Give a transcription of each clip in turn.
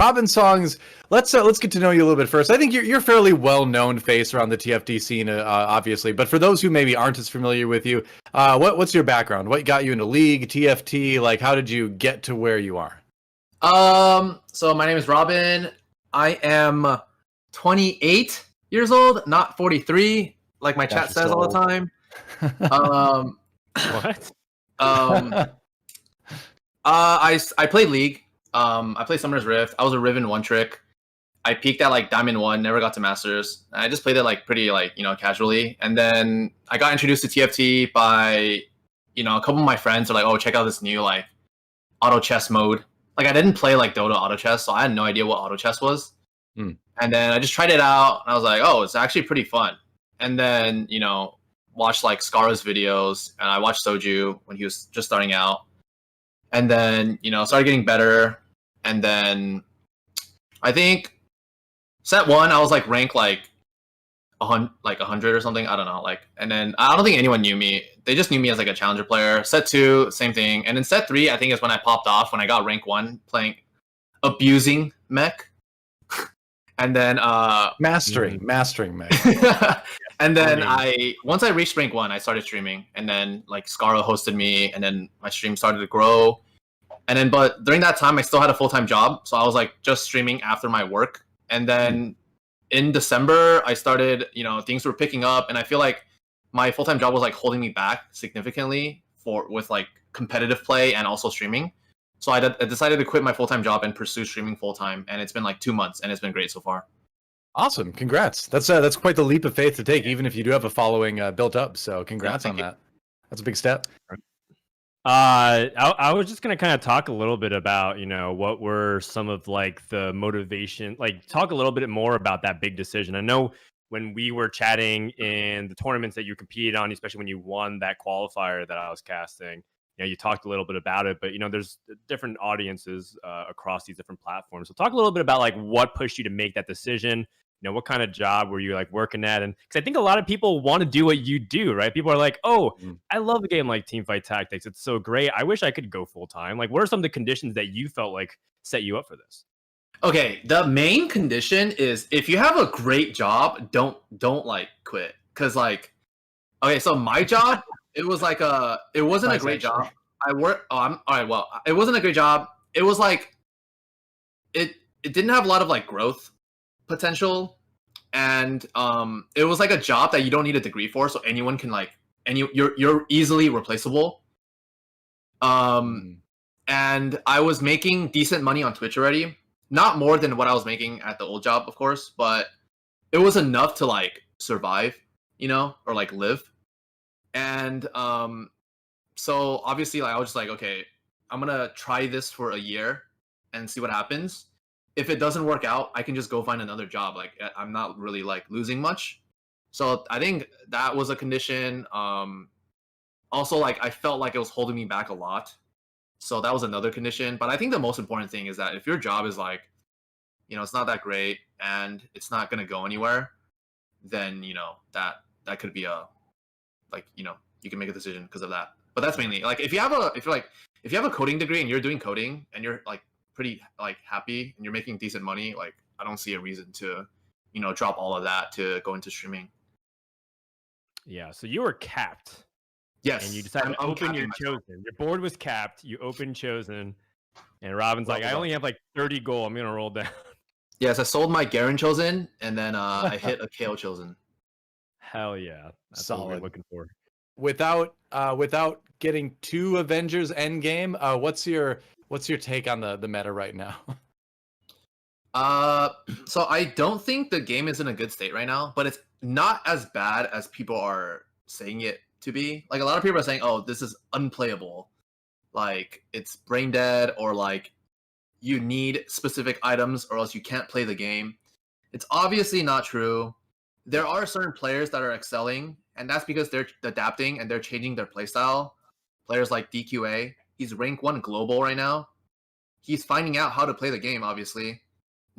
ROBINSONGZ, let's get to know you a little bit first. I think you're a fairly well-known face around the TFT scene, obviously. But for those who maybe aren't as familiar with you, what's your background? What got you into League, TFT? Like, how did you get to where you are? So my name is Robin. I am 28 years old, not 43, like my chat says all the time. What? I played League. I played Summoner's Rift. I was a Riven one trick. I peaked at like Diamond 1, never got to Masters. I just played it like pretty like, casually. And then I got introduced to TFT by, a couple of my friends are like, oh, check out this new like auto chess mode. Like I didn't play like Dota auto chess, so I had no idea what auto chess was. And then I just tried it out and I was like, oh, it's actually pretty fun. And then, watched like Scara's videos, and I watched Soju when he was just starting out. And then, started getting better. And then I think set 1, I was like ranked like 100 or something. I don't know. And then I don't think anyone knew me. They just knew me as like a challenger player. Set 2, same thing. And then set 3, I think is when I popped off, when I got rank 1 playing abusing mech. And then mastering mech. And then once I reached rank 1, I started streaming, and then like Scara hosted me, and then my stream started to grow. And then, but during that time, I still had a full-time job, so I was like just streaming after my work. And then in December, I started, things were picking up, and I feel like my full-time job was like holding me back significantly with like competitive play and also streaming. So I decided to quit my full-time job and pursue streaming full-time, and it's been like 2 months, and it's been great so far. Awesome, congrats. That's quite the leap of faith to take, even if you do have a following built up. So congrats on that. That's a big step. I was just gonna kind of talk a little bit about, what were some of like the motivation, like talk a little bit more about that big decision. I know when we were chatting in the tournaments that you competed on, especially when you won that qualifier that I was casting, you talked a little bit about it, but there's different audiences across these different platforms. So talk a little bit about like what pushed you to make that decision. What kind of job were you like working at? And because I think a lot of people want to do what you do, right? People are like, oh, I love a game like Teamfight Tactics. It's so great. I wish I could go full time. Like, what are some of the conditions that you felt like set you up for this? Okay, the main condition is if you have a great job, don't like quit. Cause like, okay, so my job, it was like it wasn't a great job. It wasn't a great job. It was like, it didn't have a lot of like growth potential, and it was like a job that you don't need a degree for, so anyone can like, you're easily replaceable. And I was making decent money on Twitch already, not more than what I was making at the old job, of course, but it was enough to like survive, or like live. And so obviously like I was just like, okay, I'm gonna try this for a year and see what happens. If it doesn't work out, I can just go find another job. Like I'm not really like losing much. So I think that was a condition. Also like I felt like it was holding me back a lot. So that was another condition. But I think the most important thing is that if your job is like, it's not that great and it's not going to go anywhere, then, that could be a, like, you can make a decision because of that. But that's mainly like, if you have a coding degree and you're doing coding and you're like pretty like happy and you're making decent money, like I don't see a reason to, drop all of that to go into streaming. Yeah. So you were capped. Yes. And you decided to open your chosen. Your board was capped. You opened chosen. And Robin's like, I only have like 30 gold. I'm going to roll down. Yes. I sold my Garen chosen and then I hit a KO chosen. Hell yeah. That's solid. What we're looking for. Without getting too Avengers Endgame, what's your take on the meta right now? So I don't think the game is in a good state right now, but it's not as bad as people are saying it to be. Like a lot of people are saying, oh, this is unplayable. Like it's brain dead, or like you need specific items or else you can't play the game. It's obviously not true. There are certain players that are excelling, and that's because they're adapting and they're changing their playstyle. Players like DQA, he's rank 1 global right now. He's finding out how to play the game, obviously.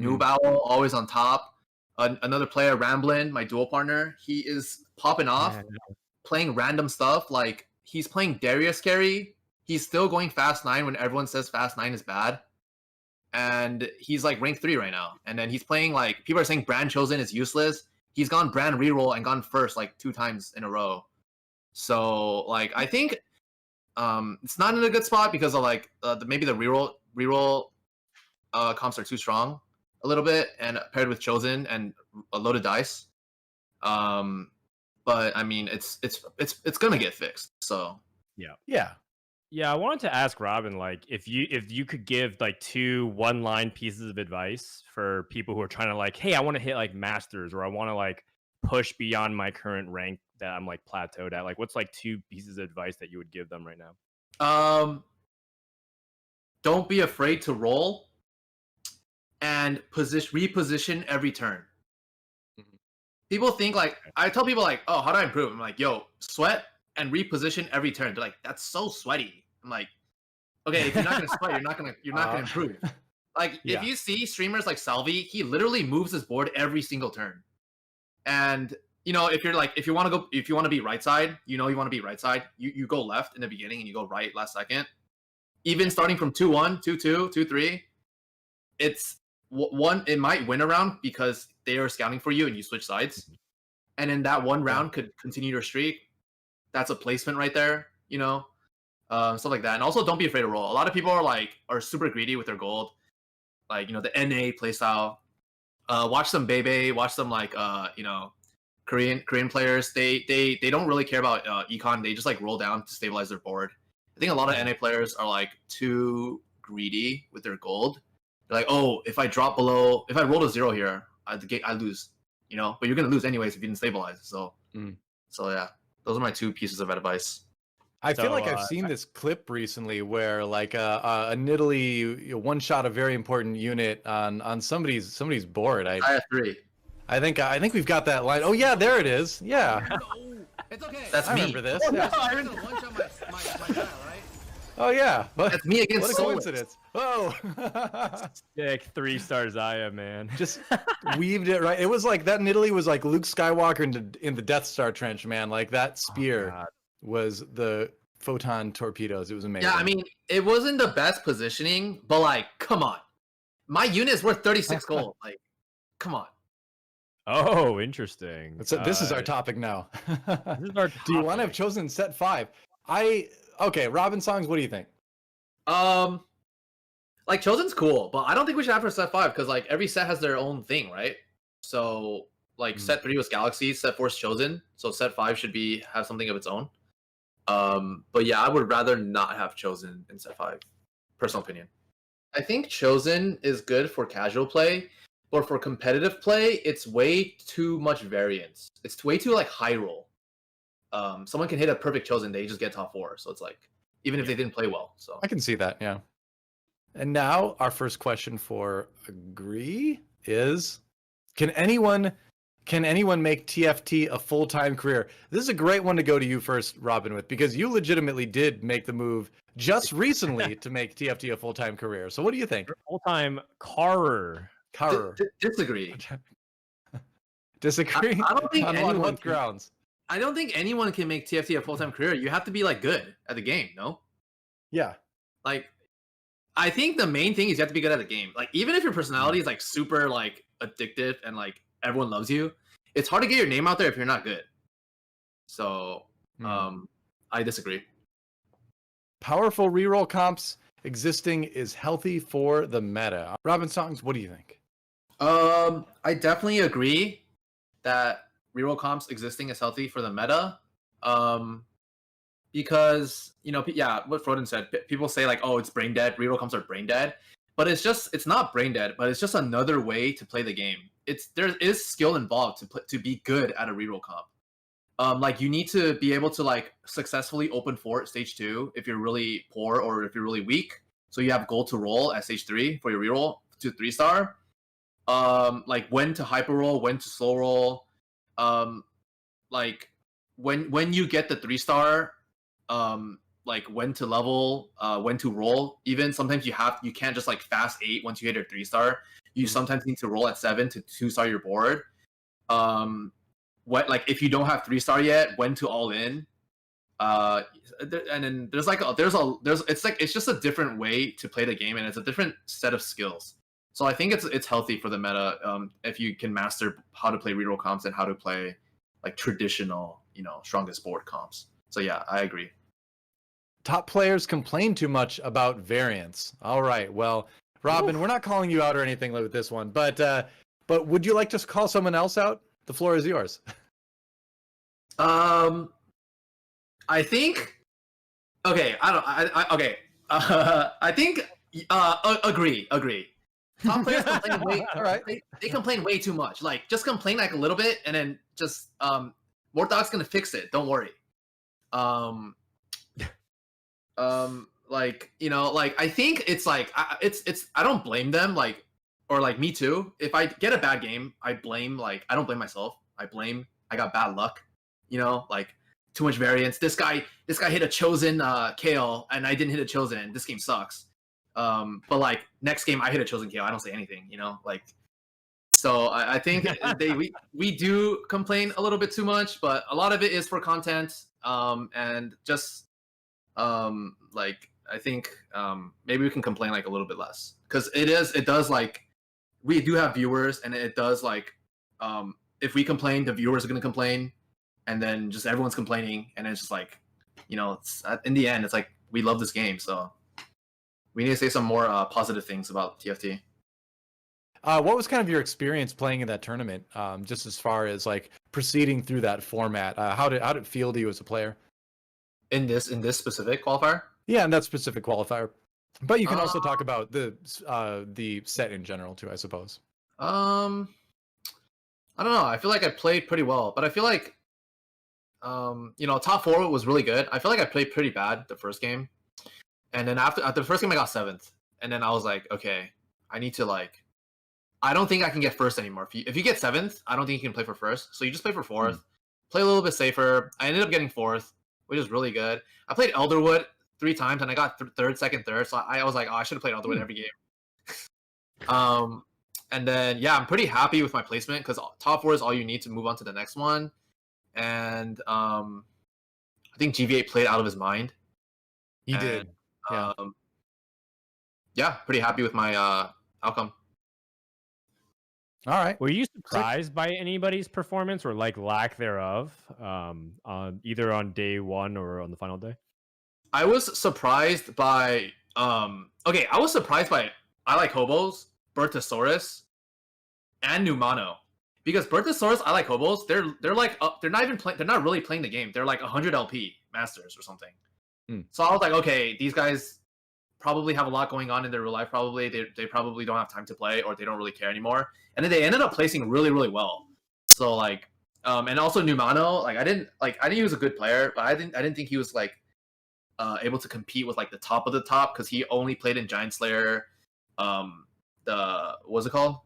Noob Owl, always on top. Another player, Ramblin, my dual partner, he is popping off, playing random stuff. Like, he's playing Darius carry. He's still going Fast 9 when everyone says Fast 9 is bad. and he's like rank 3 right now. And then he's playing like people are saying Brand Chosen is useless. He's gone Brand reroll and gone first like 2 times in a row. So like I think it's not in a good spot because of like maybe the reroll comps are too strong a little bit, and paired with Chosen and a loaded dice. But I mean it's gonna get fixed. So Yeah, I wanted to ask Robin, like, if you could give like 2 one-line pieces of advice for people who are trying to like, hey, I want to hit like masters, or I want to like push beyond my current rank that I'm like plateaued at. Like, what's like 2 pieces of advice that you would give them right now? Don't be afraid to roll, and reposition every turn. People think like, I tell people like, oh, how do I improve? I'm like, yo, sweat and reposition every turn. They're like, that's so sweaty. I'm like, okay, if you're not gonna sweat, you're not gonna improve. Like if you see streamers like Salvi, he literally moves his board every single turn. And you know, if you want to be right side, you know you want to be right side, you go left in the beginning and you go right last second. Even starting from 2-1, 2-2, 2-3, it's one. It might win a round because they are scouting for you and you switch sides, and in that one round could continue your streak. That's a placement right there, you know. Stuff like that. And also don't be afraid to roll. A lot of people are super greedy with their gold, like, you know, the NA playstyle. Watch some Bebe, watch some like you know, Korean players. They don't really care about econ. They just like roll down to stabilize their board. I think a lot of NA players are like too greedy with their gold. They're like, oh, if I roll to 0 here, I lose, you know. But you're gonna lose anyways if you didn't stabilize. So so yeah, those are my 2 pieces of advice. I feel like I've seen this clip recently where like a NIDALEE one shot a very important unit on somebody's board. I have 3. I think we've got that line. Oh yeah, there it is. Yeah. No, it's okay. That's me. I remember this. Oh, yeah. No, one shot my style, right? Oh yeah. That's me against What a coincidence. Oh. Sick 3-star XAYAH, man. Just weaved it right. It was like that NIDALEE was like Luke Skywalker in the Death Star trench, man. Like that spear was the photon torpedoes. It was amazing. Yeah, I mean, it wasn't the best positioning, but like, come on. My unit is worth 36 gold. Like, come on. Oh, interesting. This is our topic now. This is our topic. Do you want to have chosen set 5? Okay, ROBINSONGZ, what do you think? Like Chosen's cool, but I don't think we should have for set 5 because like every set has their own thing, right? So like set 3 was Galaxy, set 4 is Chosen, so set 5 should have something of its own. But yeah, I would rather not have Chosen in set 5. Personal opinion. I think Chosen is good for casual play, but for competitive play, it's way too much variance. It's way too like high roll. Someone can hit a perfect Chosen, they just get top 4. So it's like, even if they didn't play well. So I can see that, yeah. And now our first question for Agree is, can anyone make TFT a full-time career? This is a great one to go to you first, Robin, with, because you legitimately did make the move just recently to make TFT a full-time career. So what do you think? Full-time carer. Disagree. Disagree? I don't think on what grounds? I don't think anyone can make TFT a full-time career. You have to be like good at the game, no? Yeah. Like, I think the main thing is you have to be good at the game. Like, even if your personality is like super like addictive and like everyone loves you, it's hard to get your name out there if you're not good. So I disagree. Powerful reroll comps existing is healthy for the meta. ROBINSONGZ, what do you think? I definitely agree that reroll comps existing is healthy for the meta. Because, you know, yeah, what Frodan said, people say like, oh, it's brain dead, reroll comps are brain dead. But it's not brain dead, but it's just another way to play the game. There is skill involved to be good at a reroll comp. Like you need to be able to like successfully open fort stage 2 if you're really poor or if you're really weak. So you have gold to roll at stage 3 for your reroll to 3-star. Like when to hyper roll, when to slow roll. Like when you get the 3-star, like when to level, when to roll. Even sometimes you can't just like fast 8 once you hit your 3-star. You sometimes need to roll at 7 to 2-star your board. What, like if you don't have 3-star yet, when to all in. And then there's it's just a different way to play the game, and it's a different set of skills. So I think it's healthy for the meta if you can master how to play reroll comps and how to play like traditional, strongest board comps. So yeah, I agree. Top players complain too much about variance. All right, well, Robin, we're not calling you out or anything with this one, but would you like to call someone else out? The floor is yours. I think. Okay, I think. Agree. Top players complain way. All right. They complain way too much. Like, just complain like a little bit, and then just Mordog's gonna fix it. Don't worry. I think it's like it's I don't blame them, like, or like me too. If I get a bad game, I don't blame myself. I got bad luck. Like too much variance. This guy hit a chosen KO and I didn't hit a chosen, and this game sucks. But like next game I hit a chosen KO, I don't say anything, like. So I think we do complain a little bit too much, but a lot of it is for content, and just like I think maybe we can complain like a little bit less, because it does like we do have viewers, and it does like if we complain, the viewers are gonna complain, and then just everyone's complaining, and it's just like it's, in the end it's like we love this game, so we need to say some more positive things about TFT. What was kind of your experience playing in that tournament? Just as far as like proceeding through that format, how did it feel to you as a player? In this specific qualifier? Yeah, in that specific qualifier. But you can also talk about the set in general too, I suppose. I don't know. I feel like I played pretty well, but I feel like top 4 was really good. I feel like I played pretty bad the first game, and then after the first game I got 7th, and then I was like, okay, I need to like. I don't think I can get first anymore. If you get 7th, I don't think you can play for first. So you just play for 4th. Play a little bit safer. I ended up getting 4th, which is really good. I played Elderwood 3 times, and I got 3rd, 2nd, 3rd. So I was like, oh, I should have played Elderwood every game. And then, yeah, I'm pretty happy with my placement, because top 4 is all you need to move on to the next one. And I think GV8 played out of his mind. He did. Yeah. Yeah, pretty happy with my outcome. All right. Were you surprised by anybody's performance or like lack thereof, either on day 1 or on the final day? I was surprised by I was surprised by I Like Hobos, Bertosaurus, and Numano, because Bertosaurus, I Like Hobos, they're like they're not really playing the game. They're like 100 LP masters or something. So I was like, okay, these guys probably have a lot going on in their real life. Probably they probably don't have time to play, or they don't really care anymore. And then they ended up placing really, really well. So like, and also Numano, like I didn't think he was a good player, but I didn't think he was like able to compete with like the top of the top, because he only played in Giant Slayer, what's it called?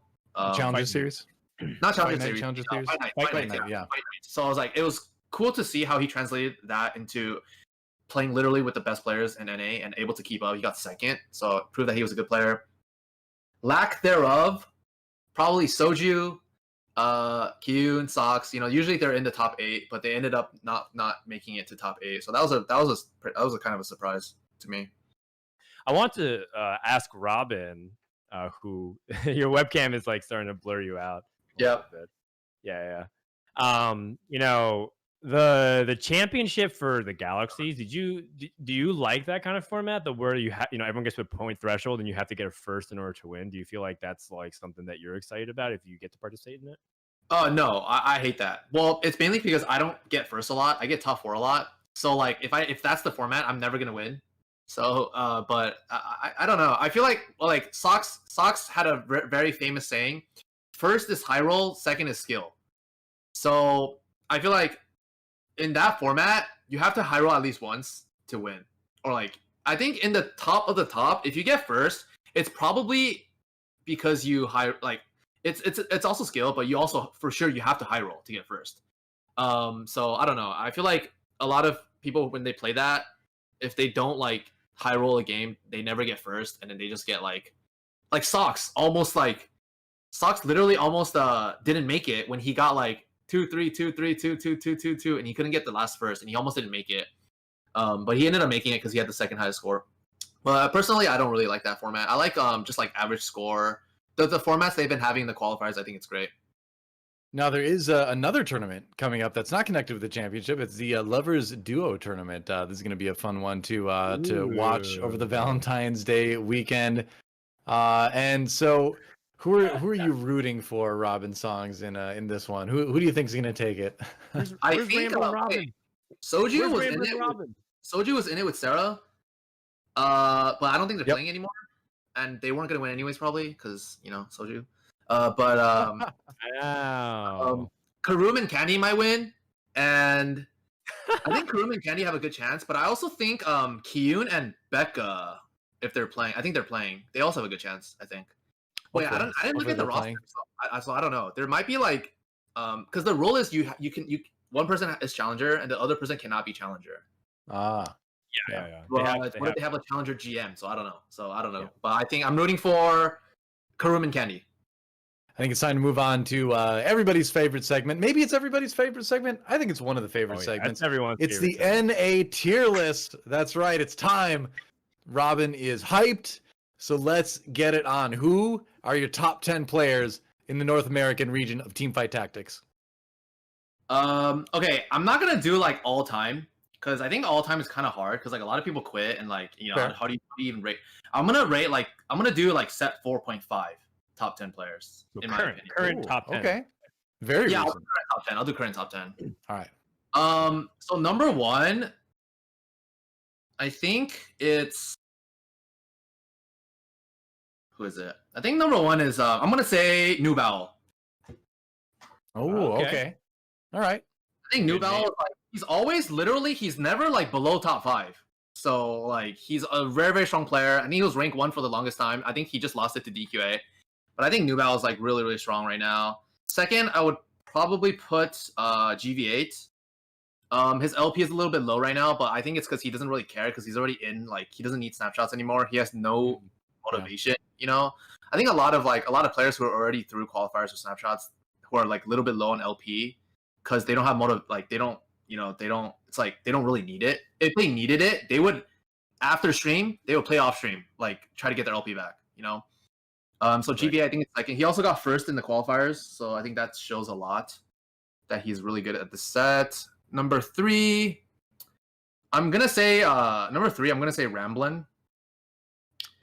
Challenger Series? Not Challenger Series. Challenger Series? Fight Night, yeah. So I was like, it was cool to see how he translated that into playing literally with the best players in NA and able to keep up. He got 2nd, so it proved that he was a good player. Lack thereof, probably Soju, Q, and Sox. Usually they're in the top 8, but they ended up not making it to top 8. So that was a kind of a surprise to me. I want to ask Robin, who your webcam is like starting to blur you out. Yeah. Yeah. The championship for the Galaxies, do you like that kind of format, where you everyone gets to a point threshold and you have to get a first in order to win? Do you feel like that's like something that you're excited about if you get to participate in it? No, I hate that. Well, it's mainly because I don't get first a lot. I get top 4 a lot. So like if that's the format, I'm never gonna win. So but I don't know. I feel like Sox had a very famous saying: first is high roll, second is skill. So I feel like in that format, you have to high roll at least once to win. Or like, I think in the top of the top, if you get first, it's probably because you it's also skill, but you also for sure you have to high roll to get first. So I don't know. I feel like a lot of people, when they play that, if they don't like high roll a game, they never get first, and then they just get like Sox literally almost didn't make it when he got like 2-3, 2-3, 2-2, 2-2, 2, and he couldn't get the last first, and he almost didn't make it. But he ended up making it because he had the second highest score. But personally, I don't really like that format. I like just like average score. The formats they've been having in the qualifiers, I think it's great. Now there is another tournament coming up that's not connected with the championship. It's the Lovers Duo tournament. This is going to be a fun one to watch over the Valentine's Day weekend. And so, who are you rooting for, Robinsongs, in this one? Who do you think is going to take it? I think Soju was in it. Soju was in it with Sarah. But I don't think they're playing anymore, and they weren't going to win anyways, probably because Soju. But Karoom and Candy might win, and I think Karoom and Candy have a good chance. But I also think Kiyun and Becca, if they're playing, I think they're playing. They also have a good chance. I think. Wait, I didn't look at the roster, so I don't know. There might be like, because the rule is you one person is challenger and the other person cannot be challenger. Yeah. What if they have a challenger GM? So I don't know. Yeah. But I think I'm rooting for Karoom and Candy. I think it's time to move on to everybody's favorite segment. Maybe it's everybody's favorite segment. I think it's one of the favorite segments. It's the NA tier list. That's right. It's time. Robin is hyped. So let's get it on. Who are your top 10 players in the North American region of Teamfight Tactics? Okay, I'm not going to do like all time because I think all time is kind of hard because like a lot of people quit and like, how do you even rate? I'm going to do like set 4.5. Top 10 players in my opinion. Current top 10. Okay. Very recent. I'll do current top 10. I'll do current top 10. All right. So number 1, I think it's who is it? I think number 1 is I'm gonna say NIDALEE. Oh, okay. All right. I think NIDALEE is like he's never like below top 5. So like he's a very, very strong player. I think he was rank 1 for the longest time. I think he just lost it to DQA. But I think NIDALEE is like really, really strong right now. Second, I would probably put GV8. His LP is a little bit low right now, but I think it's because he doesn't really care because he's already in. Like he doesn't need snapshots anymore. He has no motivation. I think a lot of players who are already through qualifiers or snapshots who are like a little bit low on LP because they don't have motive. Like they don't. It's like they don't really need it. If they needed it, they would after stream they would play off stream, like try to get their LP back. So GVA, I think it's second. He also got first in the qualifiers, so I think that shows a lot that he's really good at the set. Number 3, I'm gonna say Ramblin.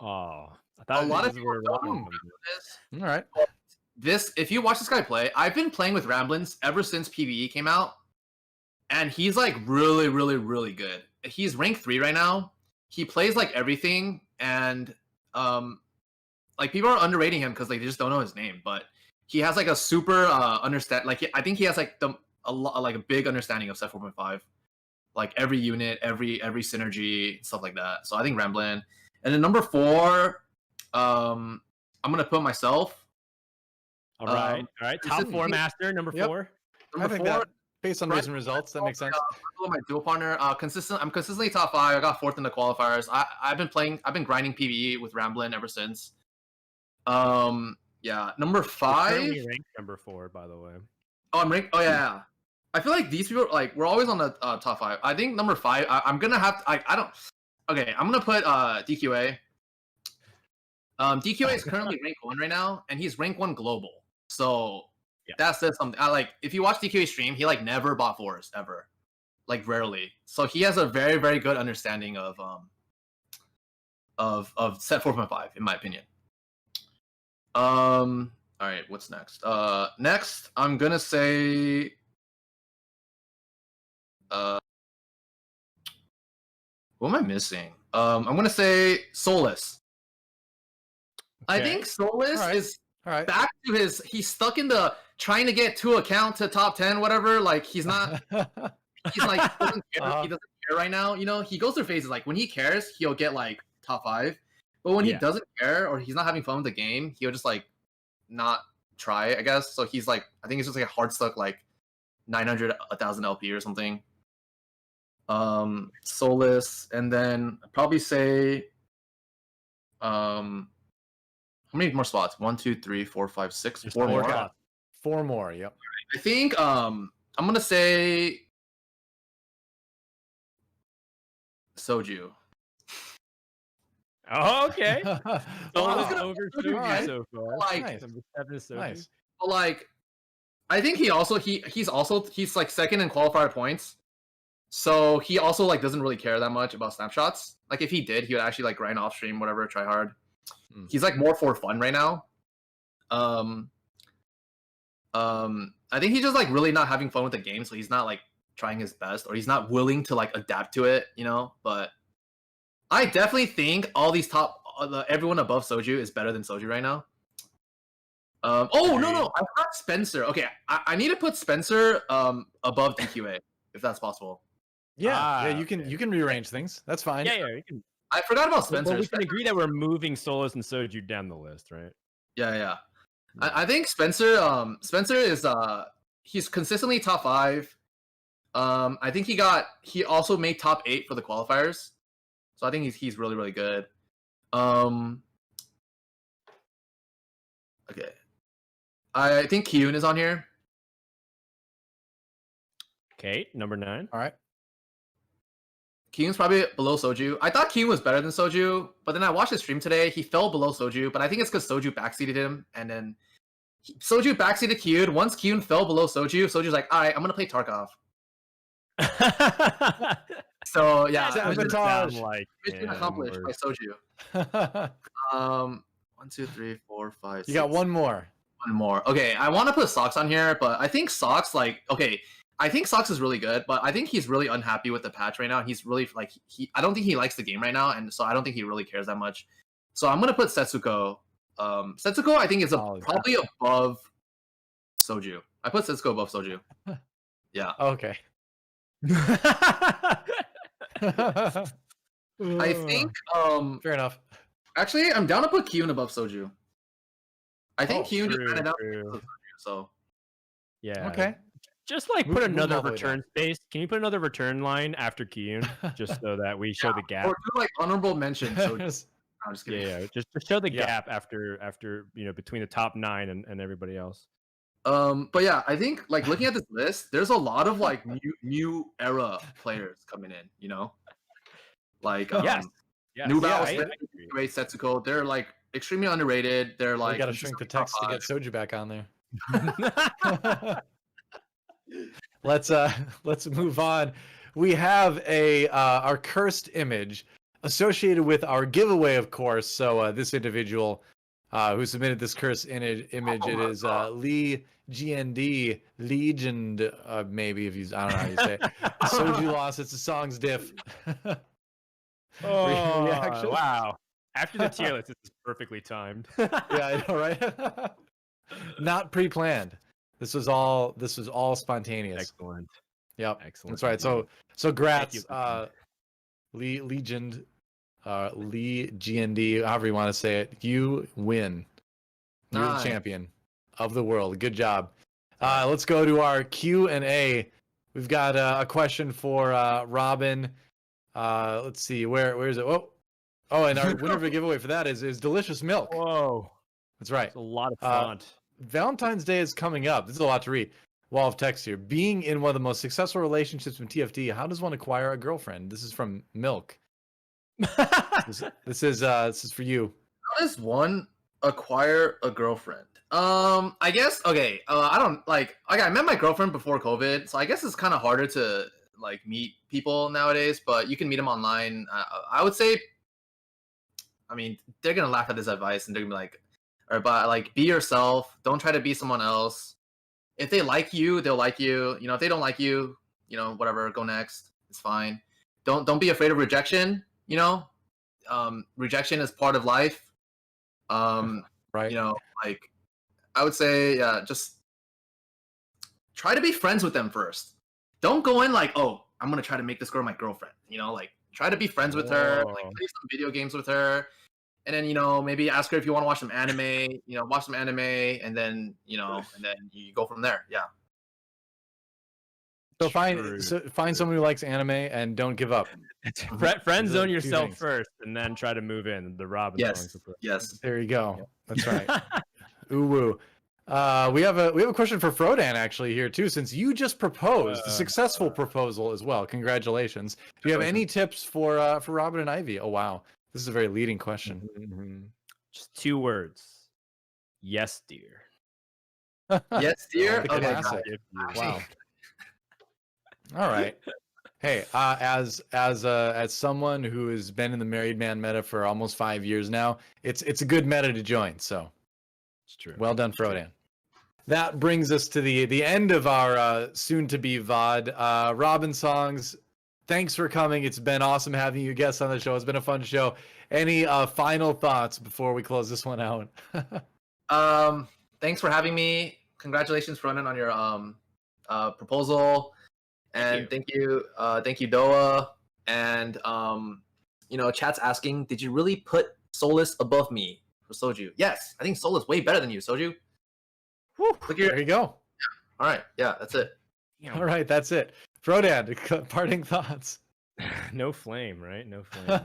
Oh, I a thought lot of people don't know this. All right. If you watch this guy play, I've been playing with Ramblins ever since PvE came out, and he's like really, really, really good. He's rank 3 right now. He plays like everything, and like people are underrating him because like they just don't know his name, but he has like a super understand. Like I think he has like a big understanding of set 4.5, like every unit, every synergy, stuff like that. So I think Ramblin. And then number 4, I'm gonna put myself. All right. Top 4 master, number 4. I think that based on recent results, that makes sense. My dual partner, I'm consistently top 5. I got 4th in the qualifiers. I've been grinding PvE with Ramblin ever since. Number 5. You're ranked number 4, by the way. Oh, I'm ranked. Oh yeah. I feel like these people like we're always on the top 5. I think number 5. I'm gonna have. I don't. Okay, I'm gonna put DQA. DQA is currently rank 1 right now, and he's rank 1 global. So that says something. If you watch DQA stream, he like never bought 4s ever, like rarely. So he has a very, very good understanding of set 4.5, in my opinion. All right, what's next? Next, I'm gonna say, who am I missing? I'm gonna say Solus. Okay. I think Solus is back to his. He's stuck in the trying to get 2 account to top 10, whatever. Like he's not. He's like doesn't care. He doesn't care right now. He goes through phases. Like when he cares, he'll get like top 5. But when he doesn't care or he's not having fun with the game, he'll just like not try, I guess. So he's like, I think it's just like a hard stuck like 900, 1,000 LP or something. Solus, and then I'd probably say, how many more spots? 1, 2, 3, 4, 5, 6, 4 more. 4 more. Yep. I think I'm gonna say Soju. Oh, okay. Wow. Over Soju Alright. so far. Like, Nice. Number 7 is Soju. Nice. but like, I think he's like second in qualifier points. So he also like doesn't really care that much about snapshots. Like if he did, he would actually like grind off stream, whatever, try hard. He's like more for fun right now. I think he's just like really not having fun with the game, so he's not like trying his best, or he's not willing to like adapt to it, you know. But I definitely think all these everyone above Soju is better than Soju right now. Oh no, I got Spencer. Okay, I need to put Spencer above DQA if that's possible. Yeah, you can rearrange things. That's fine. Yeah, you can. I forgot about Spencer. Well, we can agree that we're moving Solos and Soju down the list, right? Yeah. I think Spencer is he's consistently top 5. I think he also made top 8 for the qualifiers. So I think he's really, really good. Okay. I think Kyun is on here. Okay, number 9. All right. Kyun's probably below Soju. I thought Kyun was better than Soju, but then I watched his stream today. He fell below Soju, but I think it's because Soju backseated him, and then Soju backseated Kyun. Once Kyun fell below Soju, Soju's like, all right, I'm going to play Tarkov. So, yeah. Sabotage. Mission accomplished by Soju. 1, 2, 3, 4, 5, 6. You got one more. One more. Okay, I want to put Socks on here, but I think Socks, I think Socks is really good, but I think he's really unhappy with the patch right now. He's really like I don't think he likes the game right now, and so I don't think he really cares that much. So I'm gonna put Setsuko. Setsuko, I think is probably above Soju. I put Setsuko above Soju. Yeah. Okay. I think fair enough. Actually, I'm down to put Kyun above Soju. I think Kyun just ran it out. So yeah. Okay. Just like Move put another all the way return space. Can you put another return line after Kyun, just so that we show the gap? Or do like honorable mention. So I'm just kidding. Yeah. Just to show the gap after between the top 9 and everybody else. But yeah, I think like looking at this list, there's a lot of like new era players coming in. You know, like yes. New Battle, Great Setsuko. They're like extremely underrated. They're like we gotta shrink the text to get Soju back on there. Let's move on. We have our cursed image associated with our giveaway, of course. So this individual who submitted this cursed image, it is Lee GND Legend, maybe if you I don't know how you say it. Soju lost. It's a song's diff. Reaction? Wow! After the tier list, this is perfectly timed. Yeah, I know, right? Not pre-planned. This was all spontaneous. Excellent. Yep. Excellent. That's right. So grats, Lee Legend, Lee GND, however you want to say it. You win. You're the champion of the world. Good job. Let's go to our Q&A. We've got a question for Robin. Let's see. Where is it? Oh, and our winner of a giveaway for that is Delicious Milk. Whoa. That's right. It's a lot of font. Valentine's Day is coming up. This is a lot to read. Wall of text here. Being in one of the most successful relationships in TFT, how does one acquire a girlfriend? This is from Milk. This is for you. How does one acquire a girlfriend? I guess okay. I don't like. Okay, I met my girlfriend before COVID, so I guess it's kind of harder to like meet people nowadays. But you can meet them online. I would say. I mean, they're gonna laugh at this advice, and they're gonna be like, but like, be yourself. Don't try to be someone else. If they like you, they'll like you. You know, if they don't like you, you know, whatever, go next. It's fine. Don't be afraid of rejection. You know, rejection is part of life. Right. You know, like I would say, just try to be friends with them first. Don't go in like, oh, I'm gonna try to make this girl my girlfriend. You know, like try to be friends with her, like play some video games with her. And then, you know, maybe ask her if you want to watch some anime, you know, watch some anime, and then, you know, and then you go from there. Yeah. So find someone who likes anime and don't give up. Friend zone yourself first, and then try to move in. The Robin songs. Yes. There you go. That's right. Ooh woo. We have a question for Frodan actually here too, since you just proposed a successful proposal as well. Congratulations. Do you have any tips for Robin and Ivy? Oh wow, this is a very leading question. Just 2 words. Yes, dear. Yes, dear. The Okay, classic. wow. All right. Hey, as someone who has been in the married man meta for almost 5 years now, it's a good meta to join. So It's true. well done, Frodan. That brings us to the end of our soon-to-be VOD. ROBINSONGZ, thanks for coming. It's been awesome having you guests on the show. It's been a fun show. Any final thoughts before we close this one out? Thanks for having me. Congratulations, Frodan, on your proposal. And thank you, DoA. And chat's asking, did you really put Solus above me for Soju? Yes, I think Solus way better than you, Soju. Whew, there you go. All right, yeah, that's it. All right, that's it. Frodan, parting thoughts. No flame, right? No flame.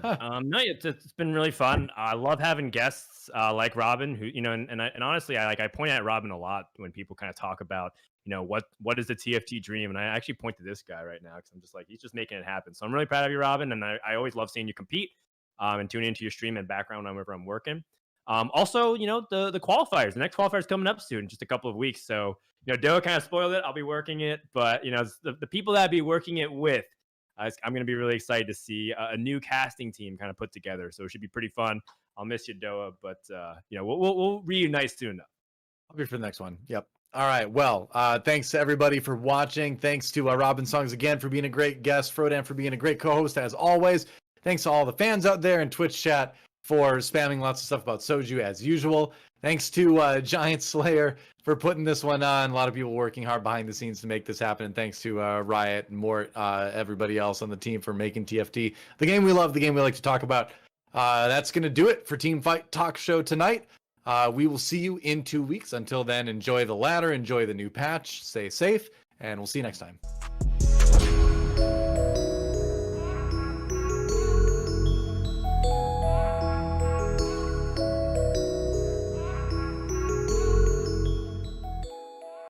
No, it's been really fun. I love having guests like Robin, who and honestly, I point at Robin a lot when people kind of talk about what is the TFT dream, and I actually point to this guy right now because I'm just like, he's just making it happen. So I'm really proud of you, Robin, and I always love seeing you compete and tuning into your stream and background whenever I'm working. Also, the qualifiers. The next qualifier is coming up soon, just a couple of weeks. So DoA kind of spoiled it. I'll be working it, but the people that I'd be working it with. I'm going to be really excited to see a new casting team kind of put together. So it should be pretty fun. I'll miss you, DoA, but we'll reunite soon enough. I'll be for the next one. Yep. All right. Well, thanks to everybody for watching. Thanks to ROBINSONGZ again for being a great guest. Frodan for being a great co-host as always. Thanks to all the fans out there in Twitch chat for spamming lots of stuff about Soju as usual. Thanks to Giant Slayer for putting this one on. A lot of people working hard behind the scenes to make this happen. And thanks to Riot and Mort, everybody else on the team for making TFT the game we love, the game we like to talk about. That's going to do it for Teamfight Talk Show tonight. We will see you in 2 weeks. Until then, enjoy the ladder, enjoy the new patch, stay safe, and we'll see you next time.